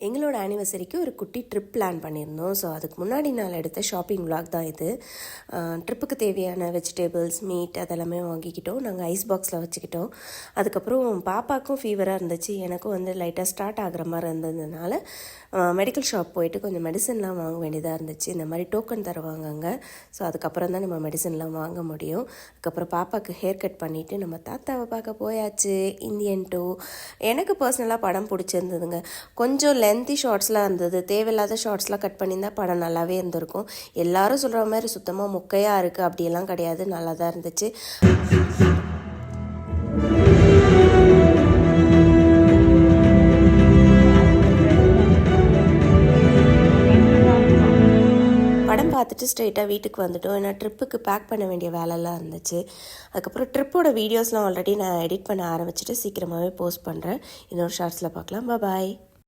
எங்களோட ஆனிவர்சரிக்கு ஒரு குட்டி ட்ரிப் பிளான் பண்ணியிருந்தோம். ஸோ அதுக்கு முன்னாடி நாள் எடுத்த ஷாப்பிங் விலாக் தான் இது. ட்ரிப்புக்கு தேவையான வெஜிடபிள்ஸ், மீட் அதெல்லாமே வாங்கிக்கிட்டோம். நாங்கள் ஐஸ் பாக்ஸில் வச்சுக்கிட்டோம். அதுக்கப்புறம் பாப்பாவுக்கும் ஃபீவராக இருந்துச்சு, எனக்கும் வந்து லைட்டாக ஸ்டார்ட் ஆகிற மாதிரி இருந்ததுனால மெடிக்கல் ஷாப் போயிட்டு கொஞ்சம் மெடிசன்லாம் வாங்க வேண்டியதாக இருந்துச்சு. இந்த மாதிரி டோக்கன் தருவாங்க அங்கே. ஸோ அதுக்கப்புறம் தான் நம்ம மெடிசன்லாம் வாங்க முடியும். அதுக்கப்புறம் பாப்பாவுக்கு ஹேர் கட் பண்ணிவிட்டு நம்ம தாத்தாவை பார்க்க போயாச்சு. இந்தியன் 2 எனக்கு பர்சனலாக படம் பிடிச்சிருந்ததுங்க. கொஞ்சம் லென்த்தி ஷார்ட்ஸ்லாம் இருந்தது. தேவையில்லாத ஷார்ட்ஸ்லாம் கட் பண்ணியிருந்தா படம் நல்லாவே இருந்திருக்கும். எல்லாரும் சொல்கிற மாதிரி சுத்தமாக மொக்கையாக இருக்குது அப்படியெல்லாம் கிடையாது, நல்லா தான் இருந்துச்சு. படம் பார்த்துட்டு ஸ்ட்ரெயிட்டாக வீட்டுக்கு வந்துட்டோம். ஏன்னா ட்ரிப்புக்கு பேக் பண்ண வேண்டிய வேலைலாம் இருந்துச்சு. அதுக்கப்புறம் ட்ரிப்போட வீடியோஸ்லாம் ஆல்ரெடி நான் எடிட் பண்ண ஆரம்பிச்சுட்டு சீக்கிரமாகவே போஸ்ட் பண்ணுறேன். இன்னொரு ஷார்ட்ஸில் பார்க்கலாம். பாய்.